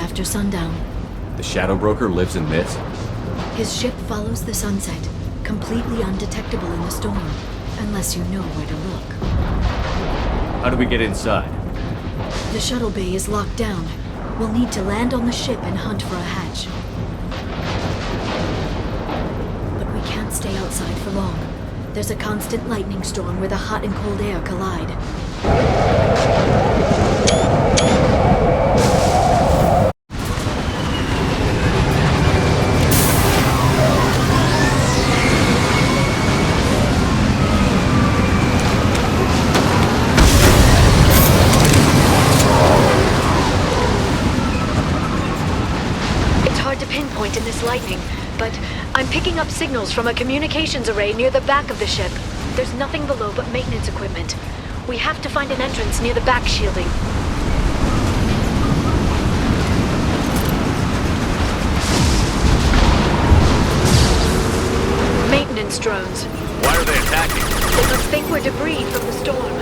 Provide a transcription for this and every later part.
after sundown. The Shadow Broker lives in this? His ship follows the sunset, completely undetectable in the storm, unless you know where to look. How do we get inside? The shuttle bay is locked down. We'll need to land on the ship and hunt for a hatch. But we can't stay outside for long. There's a constant lightning storm where the hot and cold air collide. Pinpoint in this lightning, but I'm picking up signals from a communications array near the back of the ship. There's nothing below but maintenance equipment. We have to find an entrance near the back shielding. Maintenance drones. Why are they attacking? They must think we're debris from the storm.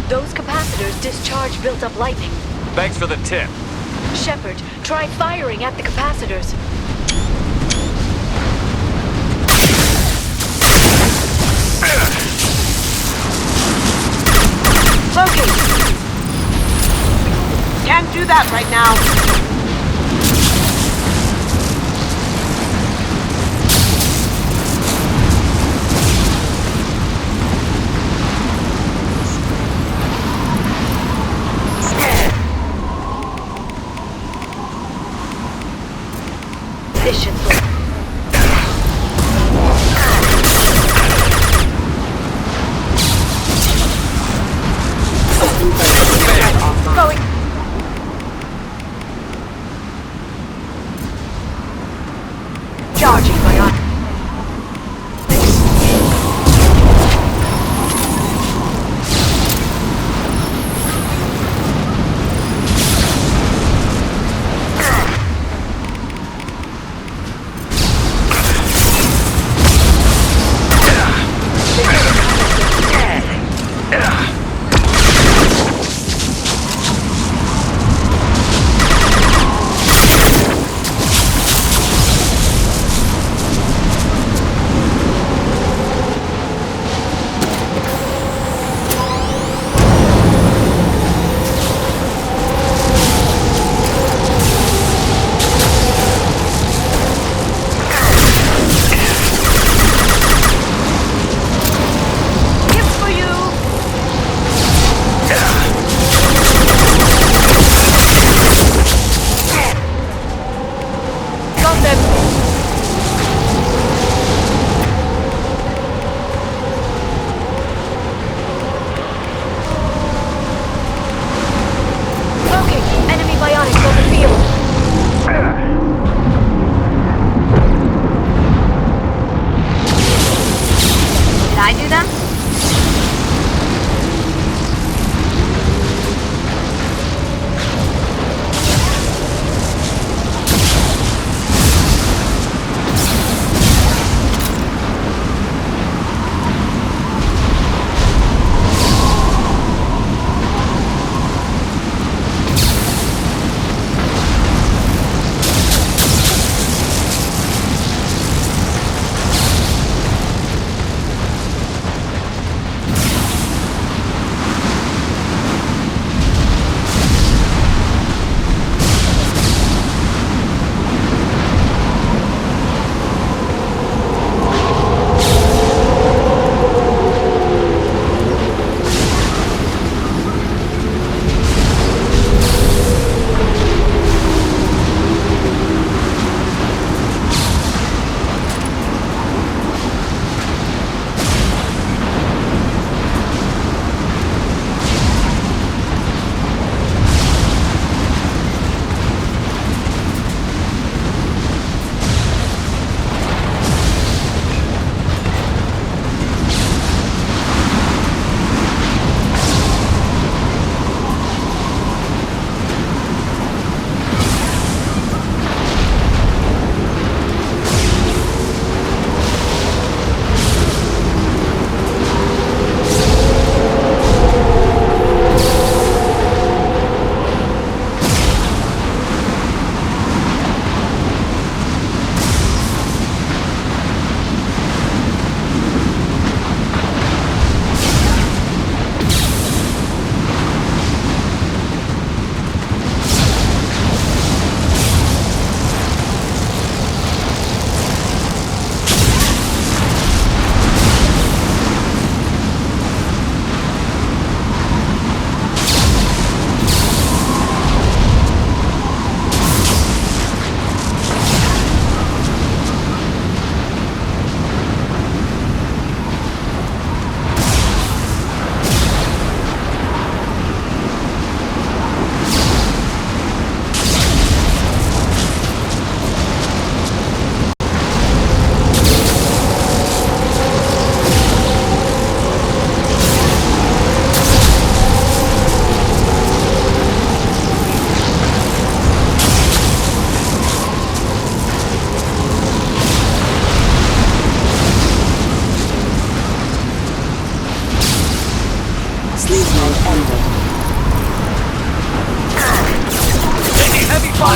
Those capacitors discharge built-up lightning. Thanks for the tip. Shepard, try firing at the capacitors. Locate! Can't do that right now. Efficiently. Going. Charging my arm.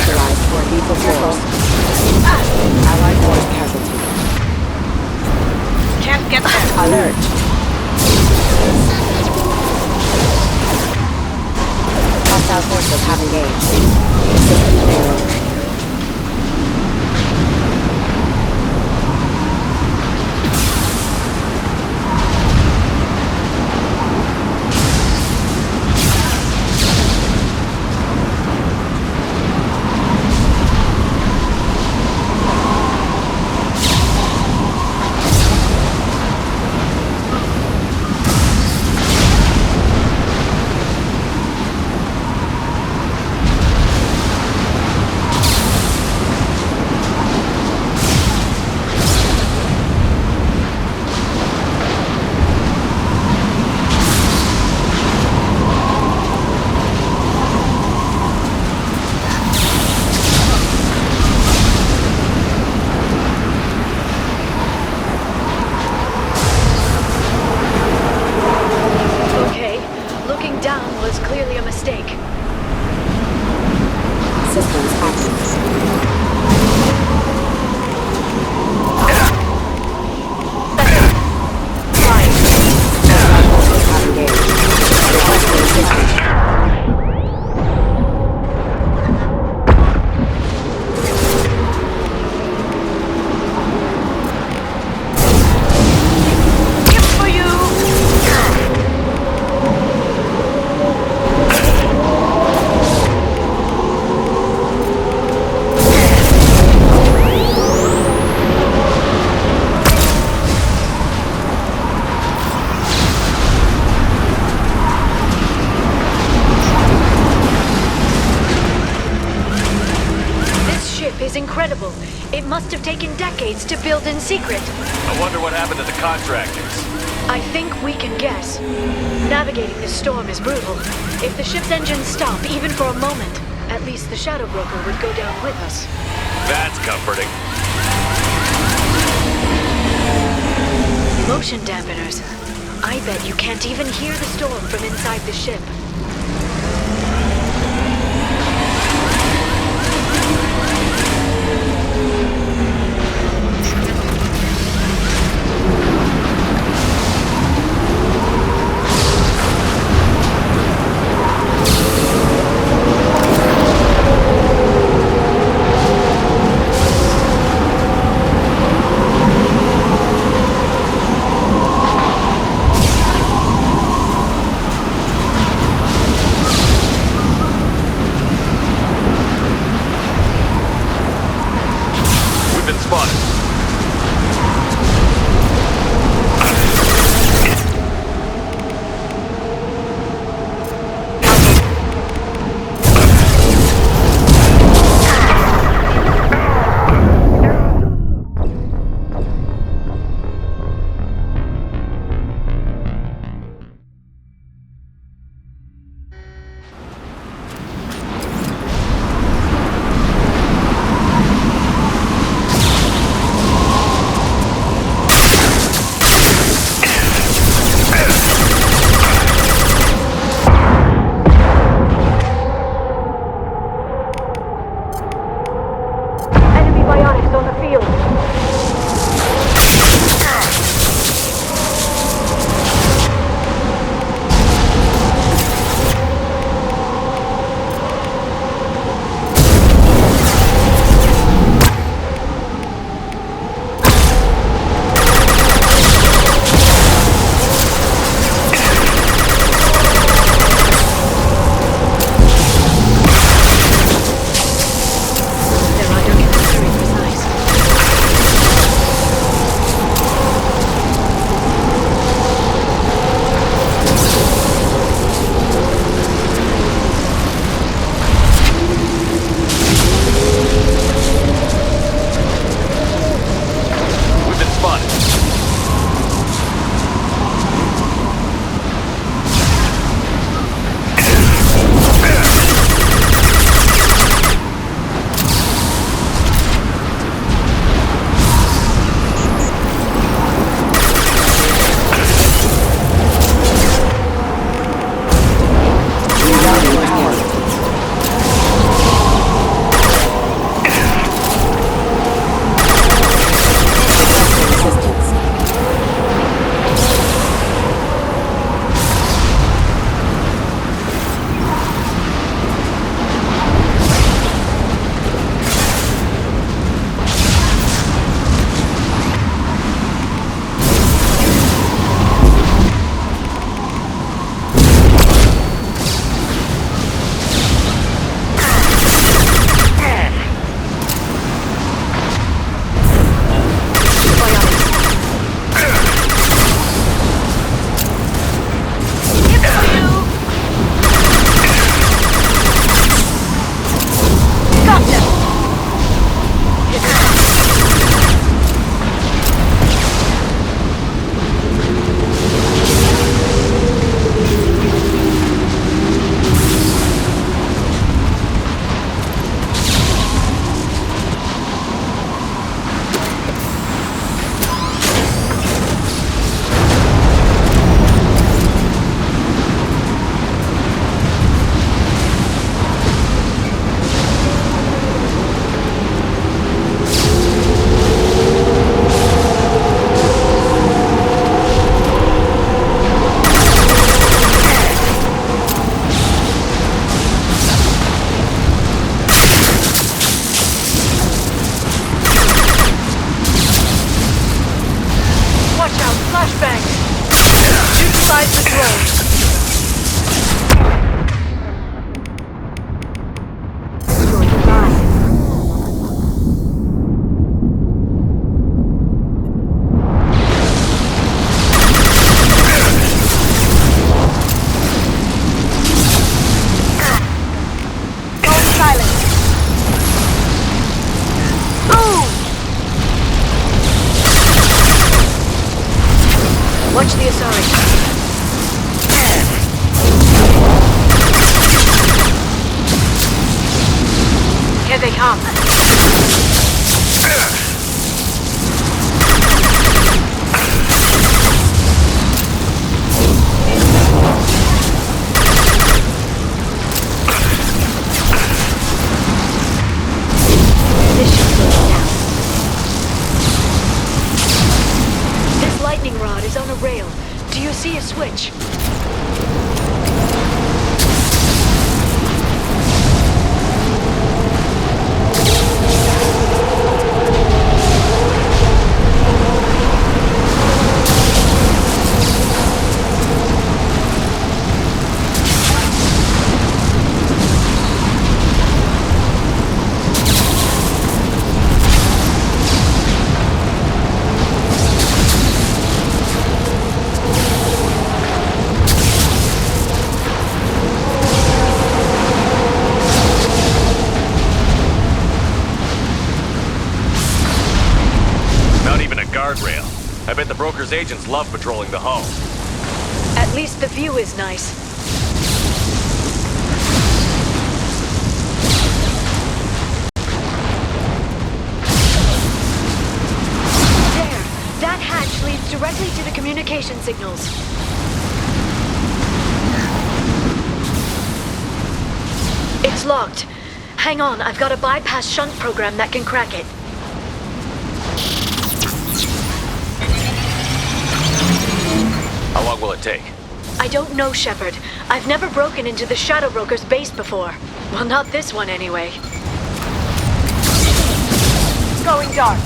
authorized for lethal force. Allied force casualty. Can't get there. Alert. Hostile forces have engaged. System failure. Systems actions. Fine. Hostile forces have engaged. Requesting assistance. Is incredible. It must have taken decades to build in secret. I wonder what happened to the contractors. I think we can guess. Navigating this storm is brutal. If the ship's engines stop, even for a moment, at least the Shadow Broker would go down with us. That's comforting. Motion dampeners. I bet you can't even hear the storm from inside the ship. Watch the Asari. Here they come. This should slow it down. This lightning rod is on a rail. Do you see a switch? Guardrail. I bet the broker's agents love patrolling the hull. At least the view is nice. There! That hatch leads directly to the communication signals. It's locked. Hang on, I've got a bypass shunt program that can crack it. How long will it take? I don't know, Shepard. I've never broken into the Shadow Broker's base before. Well, not this one anyway. It's going dark.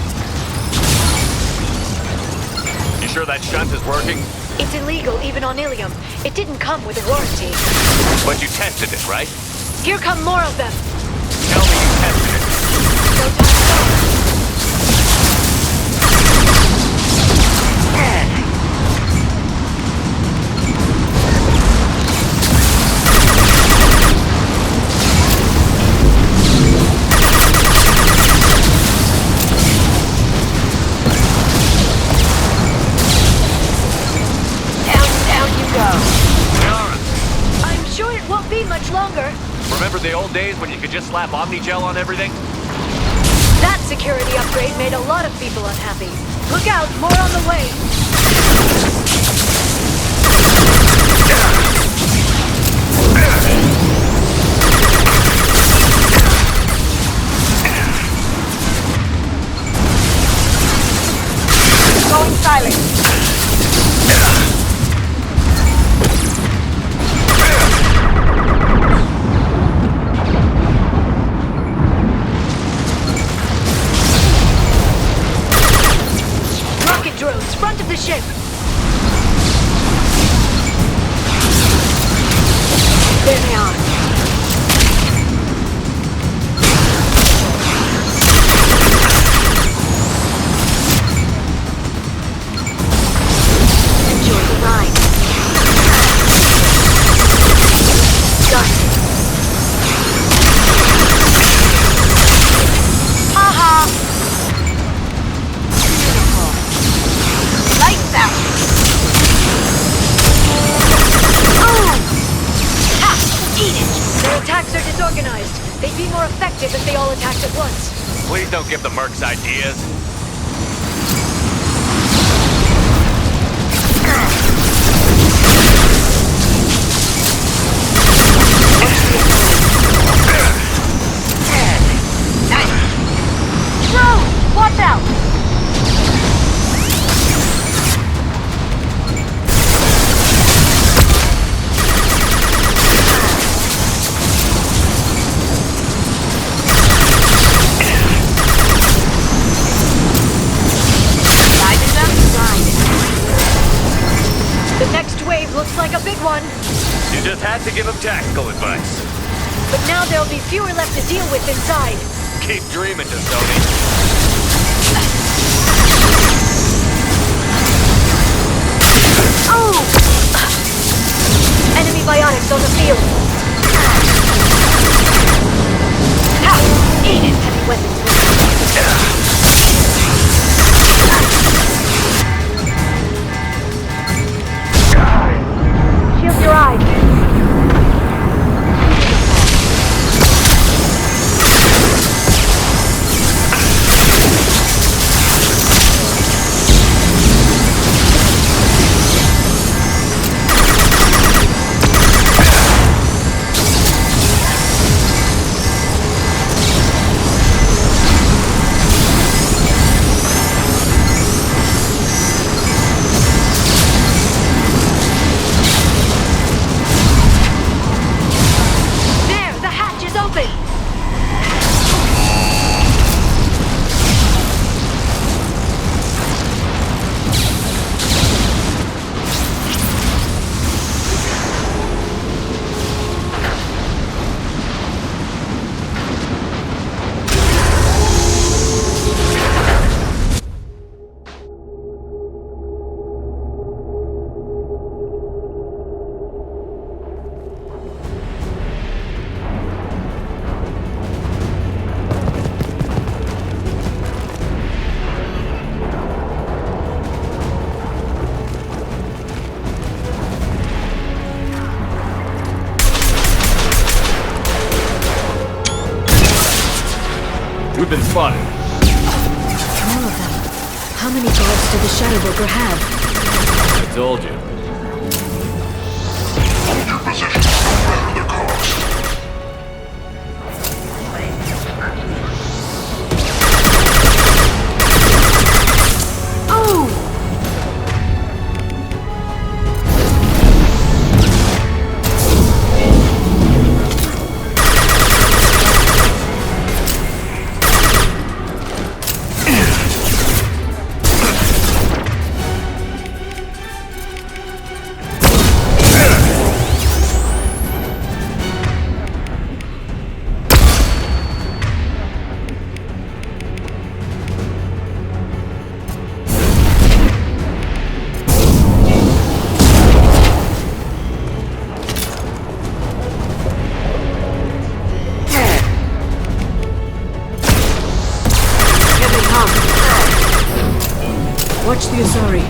You sure that shunt is working? It's illegal even on Ilium. It didn't come with a warranty. But you tested it, right? Here come more of them. Tell me you tested it. No time to go. Longer. Remember the old days when you could just slap Omnigel on everything? That security upgrade made a lot of people unhappy. Look out, more on the way. Going silent. Drones, front of the ship! There they are. Enjoy the ride. Got it. Haha! Lights out! Eat it! Their attacks are disorganized. They'd be more effective if they all attacked at once. Please don't give the mercs ideas. Drone! Watch out! The next wave looks like a big one. You just had to give him tactical advice. But now there'll be fewer left to deal with inside. Keep dreaming, Tony. Oh! Enemy biotics on the field. Ha! Eat it, heavy weapons. We've been spotted. More of them. How many guards did the Shadow Broker have? I told you. Hold your position, no matter the cost. Oh! Watch the Asari.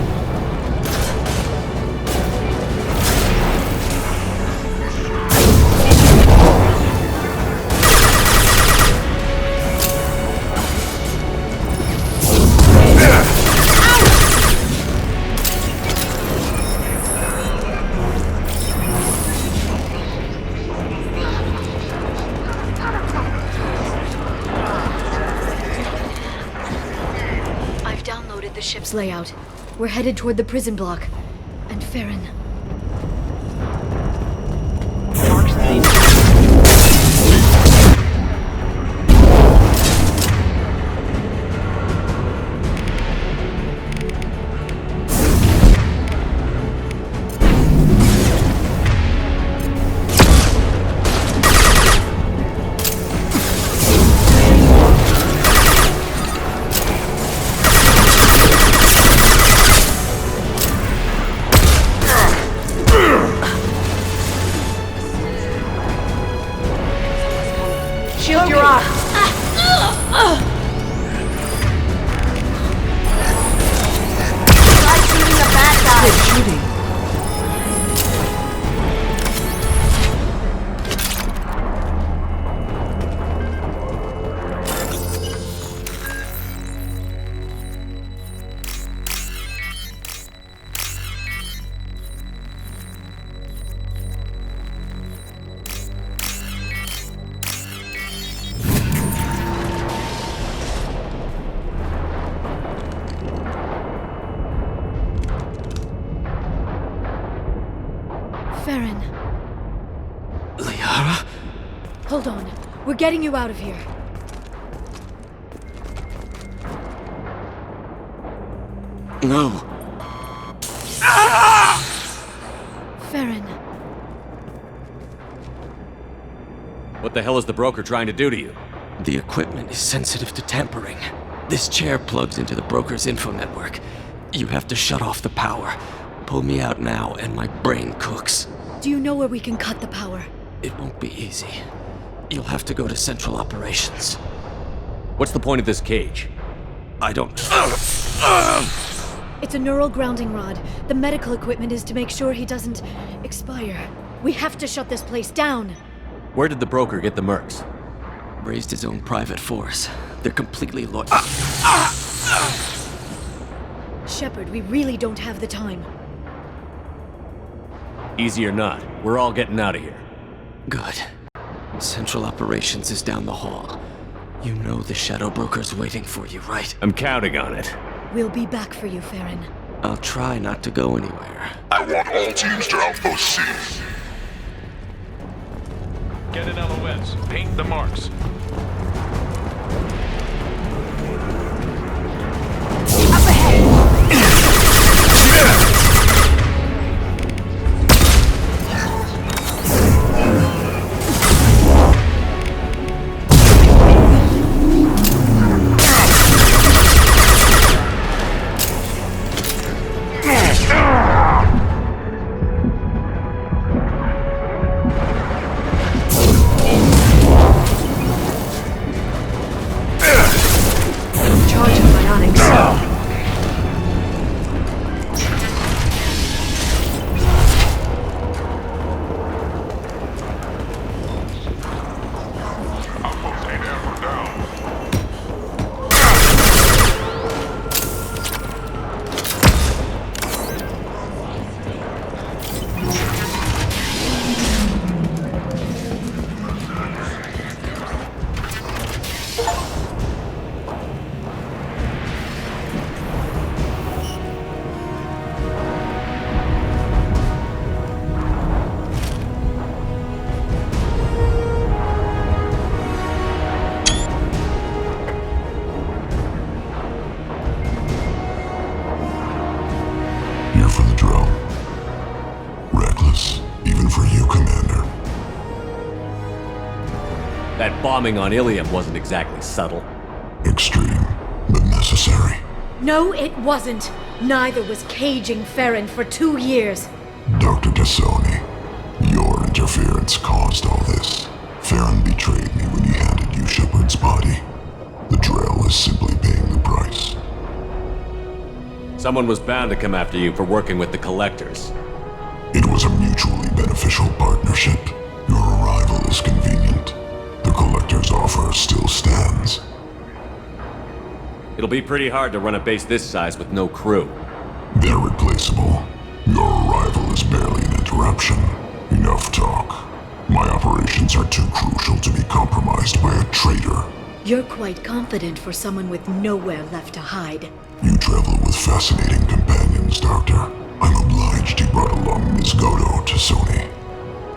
The ship's layout. We're headed toward the prison block. And Farron. Marks the Shield your arm. Try shooting the bad guy. Shooting. Farron. Liara? Hold on. We're getting you out of here. No. Farron. What the hell is the broker trying to do to you? The equipment is sensitive to tampering. This chair plugs into the broker's info network. You have to shut off the power. Pull me out now and my brain cooks. Do you know where we can cut the power? It won't be easy. You'll have to go to Central Operations. What's the point of this cage? I don't... It's a neural grounding rod. The medical equipment is to make sure he doesn't expire. We have to shut this place down. Where did the broker get the mercs? Raised his own private force. They're completely loyal. Shepard, we really don't have the time. Easy or not, we're all getting out of here. Good. Central Operations is down the hall. You know the Shadow Broker's waiting for you, right? I'm counting on it. We'll be back for you, Farron. I'll try not to go anywhere. I want all teams to Outpost C. Get an LOS. Paint the marks. Up ahead. bombing on Ilium wasn't exactly subtle. Extreme, but necessary. No, it wasn't. Neither was caging Farron for 2 years. Dr. Tassoni, your interference caused all this. Farron betrayed me when he handed you Shepard's body. The Drell is simply paying the price. Someone was bound to come after you for working with the Collectors. It was a mutually beneficial partnership. Your arrival is convenient. The Collector's offer still stands. It'll be pretty hard to run a base this size with no crew. They're replaceable. Your arrival is barely an interruption. Enough talk. My operations are too crucial to be compromised by a traitor. You're quite confident for someone with nowhere left to hide. You travel with fascinating companions, Doctor. I'm obliged you brought along Ms. Godo to Sony.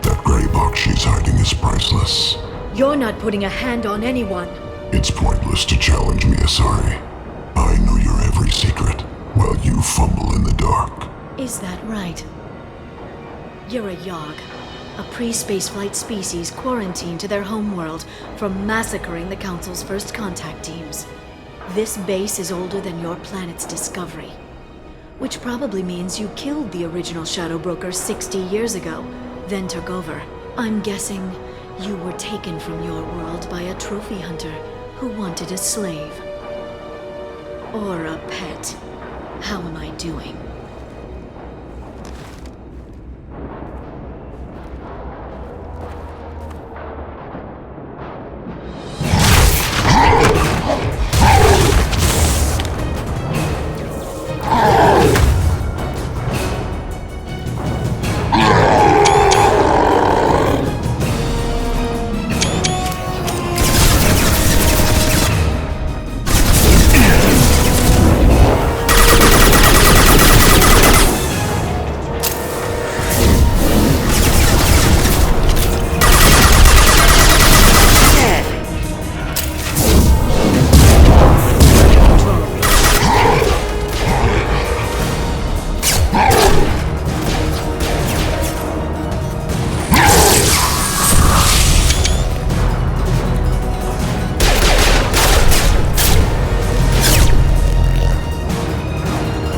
That gray box she's hiding is priceless. You're not putting a hand on anyone. It's pointless to challenge me, Asari. I know your every secret, while you fumble in the dark. Is that right? You're a Yogg, a pre-spaceflight species quarantined to their homeworld from massacring the Council's first contact teams. This base is older than your planet's discovery, which probably means you killed the original Shadow Broker 60 years ago, then took over. I'm guessing you were taken from your world by a trophy hunter who wanted a slave. Or a pet. How am I doing?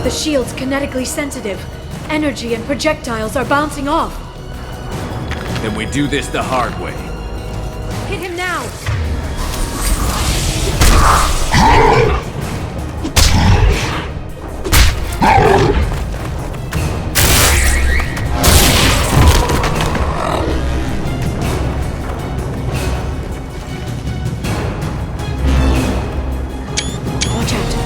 The shield's kinetically sensitive. Energy and projectiles are bouncing off. Then we do this the hard way. Hit him now! Watch out.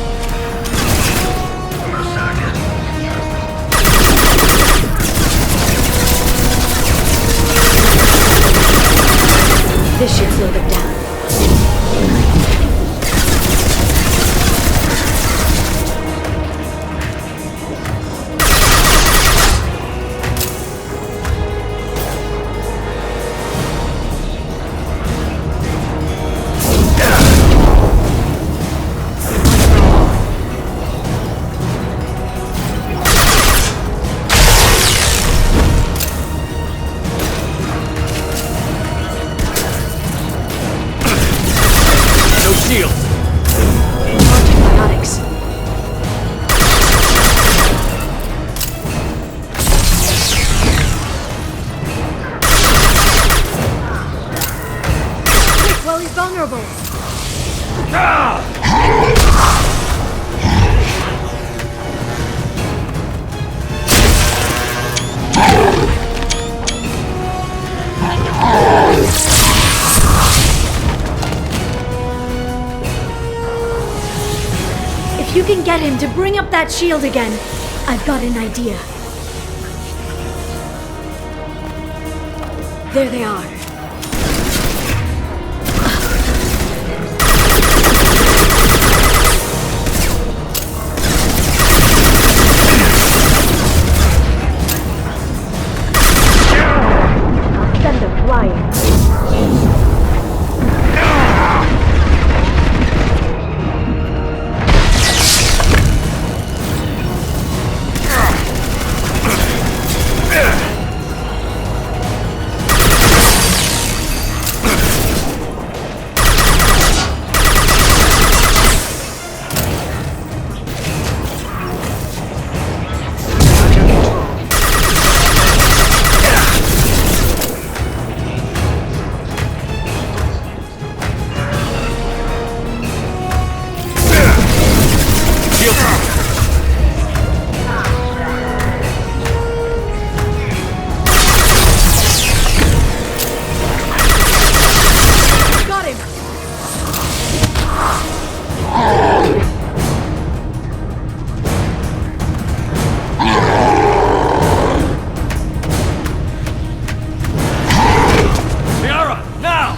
This should slow them down. Shield! Antibiotics. Quick, while he's vulnerable. If you can get him to bring up that shield again, I've got an idea. There they are. Send them flying. Liara, now!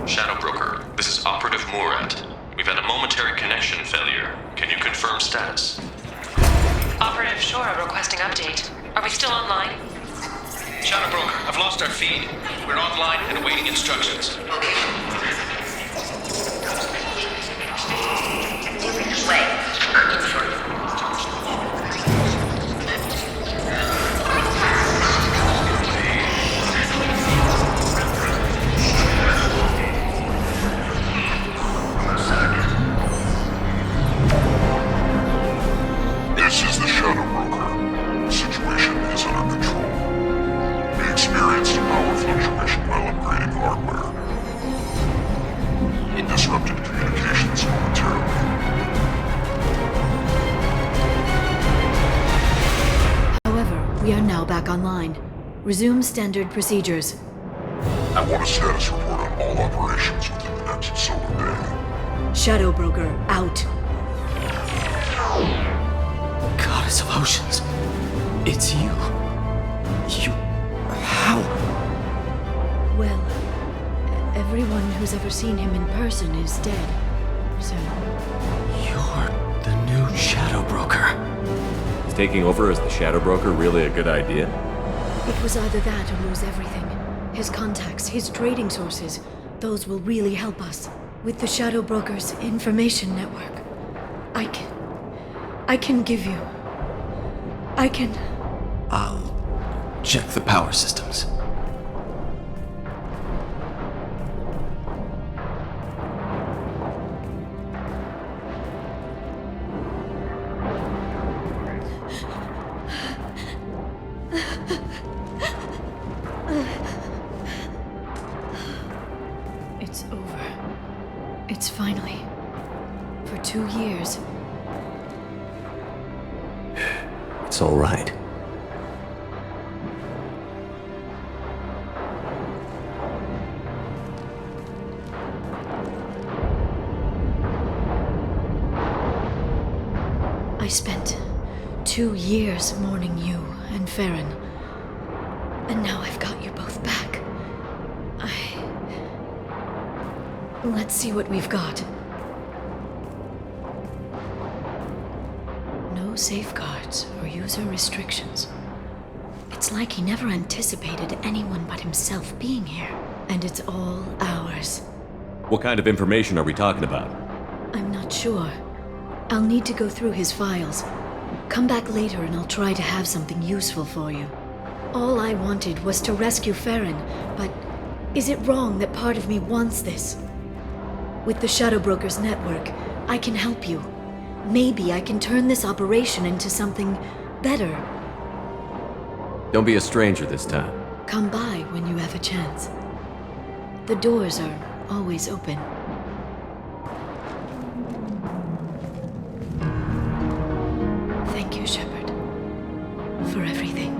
Shadow Broker, this is Operative Murad. We've had a momentary connection failure. Can you confirm status? Operative Shora requesting update. Are we still online? Shadow Broker, I've lost our feed. We're online and awaiting instructions. This is the Shadow Broker. The situation is under control. We experienced a power fluctuation while upgrading hardware. It disrupted communications momentarily. However, we are now back online. Resume standard procedures. I want a status report on all operations within the next solar day. Shadow Broker, out. Goddess of Oceans. It's you. How? Well, everyone who's ever seen him in person is dead. So, You're the new Shadow Broker. Is taking over as the Shadow Broker really a good idea? it was either that or lose everything. His contacts, his trading sources, those will really help us. With the Shadow Broker's information network, I can give you... I'll check the power systems. It's over. It's finally. For 2 years. It's all right. I spent 2 years mourning you and Farron. And now I've got you both back. Let's see what we've got. No safeguards or user restrictions. It's like he never anticipated anyone but himself being here. And it's all ours. What kind of information are we talking about? I'm not sure. I'll need to go through his files. Come back later and I'll try to have something useful for you. All I wanted was to rescue Farron, but is it wrong that part of me wants this? With the Shadow Broker's network, I can help you. Maybe I can turn this operation into something better. Don't be a stranger this time. Come by when you have a chance. The doors are always open. Thank you, Shepard, for everything.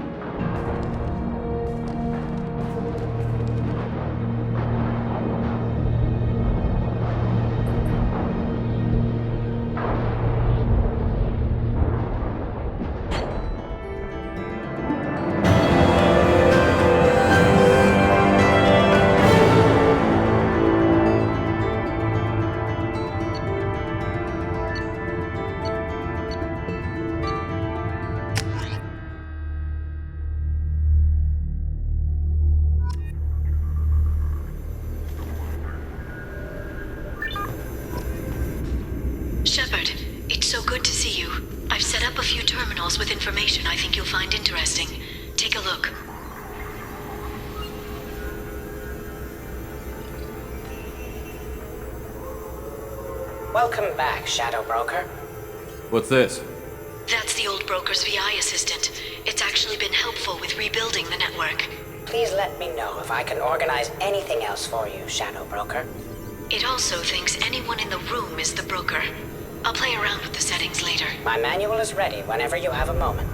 Shepard, it's so good to see you. I've set up a few terminals with information I think you'll find interesting. Take a look. Welcome back, Shadow Broker. What's this? That's the old broker's VI assistant. It's actually been helpful with rebuilding the network. Please let me know if I can organize anything else for you, Shadow Broker. It also thinks anyone in the room is the broker. I'll play around with the settings later. My manual is ready whenever you have a moment.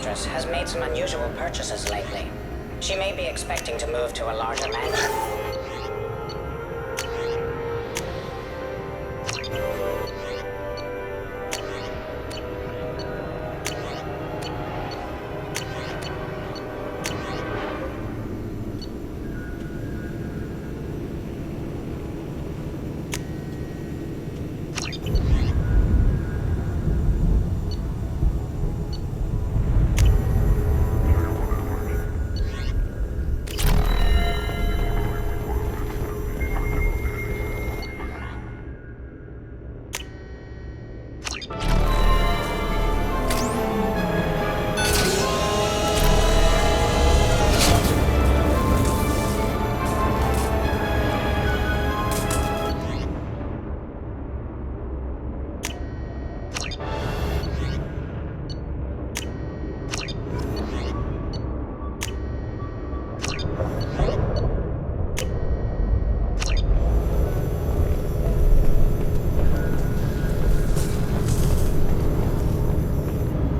mistress has made some unusual purchases lately. She may be expecting to move to a larger mansion.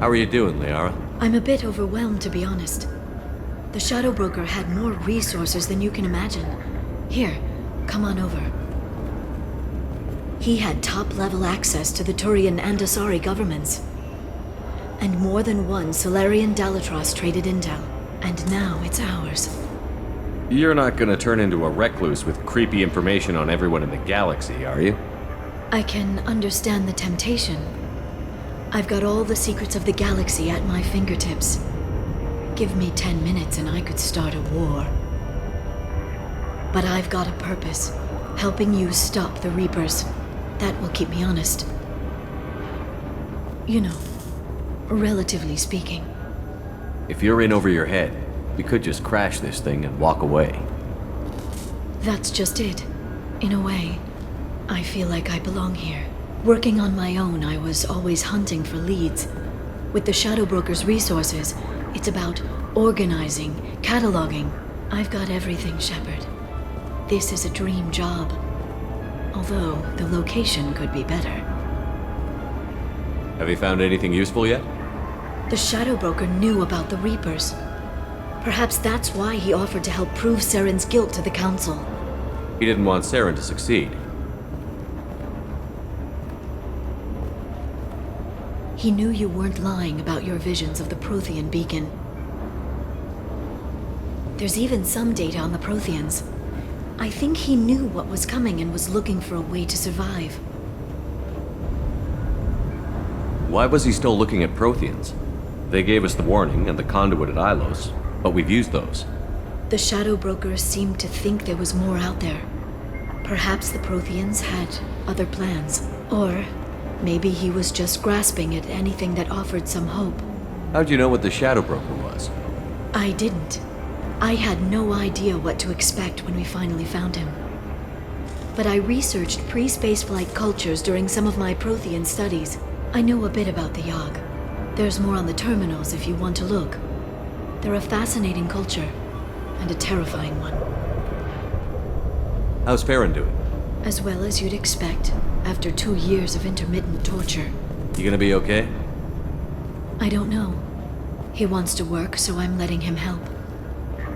How are you doing, Liara? I'm a bit overwhelmed, to be honest. The Shadow Broker had more resources than you can imagine. Here, come on over. He had top-level access to the Turian and Asari governments. And more than one Solarian Dalatros traded intel. And now it's ours. You're not gonna turn into a recluse with creepy information on everyone in the galaxy, are you? I can understand the temptation. I've got all the secrets of the galaxy at my fingertips. Give me 10 minutes and I could start a war. But I've got a purpose, helping you stop the Reapers. That will keep me honest. You know, relatively speaking. If you're in over your head, we could just crash this thing and walk away. That's just it. In a way, I feel like I belong here. Working on my own, I was always hunting for leads. With the Shadow Broker's resources, it's about organizing, cataloging. I've got everything, Shepard. This is a dream job. Although, the location could be better. Have you found anything useful yet? The Shadow Broker knew about the Reapers. Perhaps that's why he offered to help prove Saren's guilt to the Council. He didn't want Saren to succeed. He knew you weren't lying about your visions of the Prothean beacon. There's even some data on the Protheans. I think he knew what was coming and was looking for a way to survive. Why was he still looking at Protheans? They gave us the warning and the conduit at Ilos, but we've used those. The Shadow Broker seemed to think there was more out there. Perhaps the Protheans had other plans. Or maybe he was just grasping at anything that offered some hope. How'd you know what the Shadow Broker was? I didn't. I had no idea what to expect when we finally found him. But I researched pre-spaceflight cultures during some of my Prothean studies. I know a bit about the Yog. There's more on the terminals if you want to look. They're a fascinating culture, and a terrifying one. How's Farron doing? As well as you'd expect, after 2 years of intermittent torture. You gonna be okay? I don't know. He wants to work, so I'm letting him help.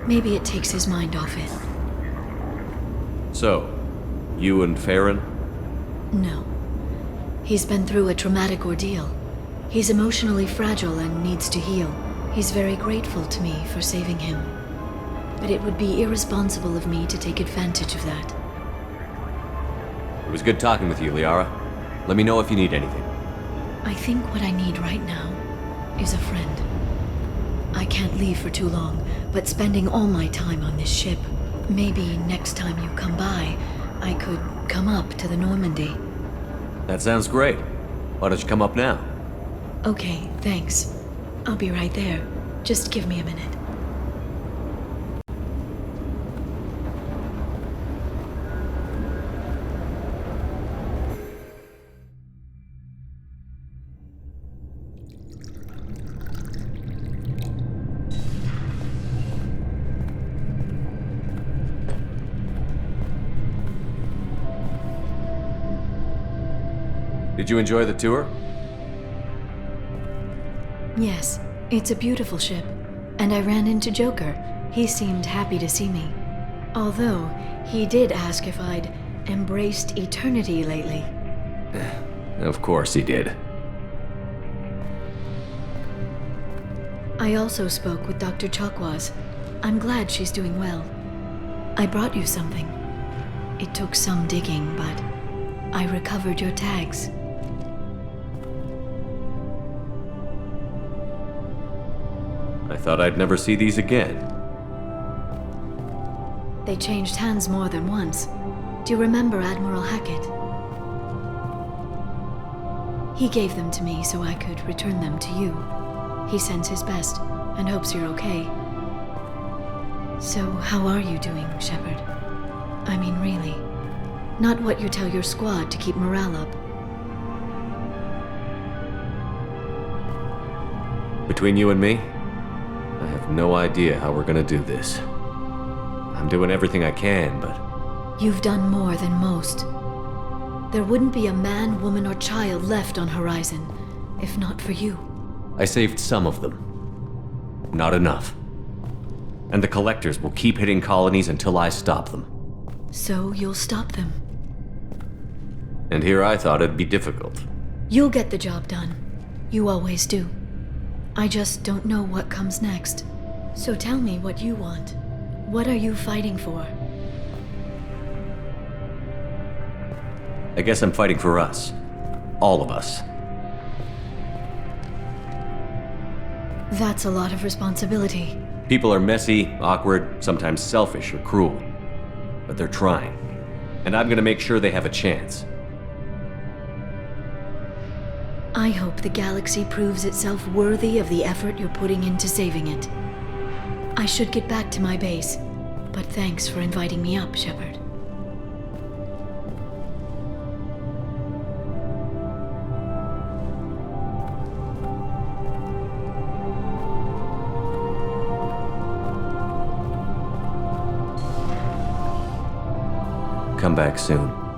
Maybe it takes his mind off it. So, you and Farron? No. He's been through a traumatic ordeal. He's emotionally fragile and needs to heal. He's very grateful to me for saving him. But it would be irresponsible of me to take advantage of that. It was good talking with you, Liara. Let me know if you need anything. I think what I need right now is a friend. I can't leave for too long, but spending all my time on this ship. Maybe next time you come by, I could come up to the Normandy. That sounds great. Why don't you come up now? Okay, thanks. I'll be right there. Just give me a minute. Did you enjoy the tour? Yes, It's a beautiful ship, and I ran into Joker. He seemed happy to see me. Although, he did ask if I'd embraced eternity lately. Of course he did. I also spoke with Dr. Chakwas. I'm glad she's doing well. I brought you something. It took some digging, but I recovered your tags. I thought I'd never see these again. They changed hands more than once. Do you remember Admiral Hackett? He gave them to me so I could return them to you. He sends his best and hopes you're okay. So, how are you doing, Shepard? I mean, really. Not what you tell your squad to keep morale up. Between you and me, I have no idea how we're gonna do this. I'm doing everything I can, but... You've done more than most. There wouldn't be a man, woman, or child left on Horizon, if not for you. I saved some of them. Not enough. And the collectors will keep hitting colonies until I stop them. So you'll stop them. And here I thought it'd be difficult. You'll get the job done. You always do. I just don't know what comes next. So tell me what you want. What are you fighting for? I guess I'm fighting for us. All of us. That's a lot of responsibility. People are messy, awkward, sometimes selfish or cruel. But they're trying. And I'm gonna make sure they have a chance. I hope the galaxy proves itself worthy of the effort you're putting into saving it. I should get back to my base, but thanks for inviting me up, Shepard. Come back soon.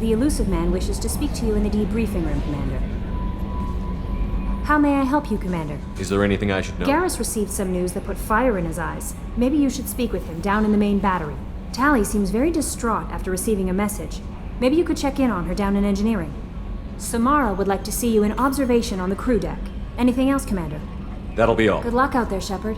The elusive man wishes to speak to you in the debriefing room, Commander. How may I help you, Commander? Is there anything I should know? Garrus received some news that put fire in his eyes. Maybe you should speak with him down in the main battery. Tali seems very distraught after receiving a message. Maybe you could check in on her down in engineering. Samara would like to see you in observation on the crew deck. Anything else, Commander? That'll be all. Good luck out there, Shepard.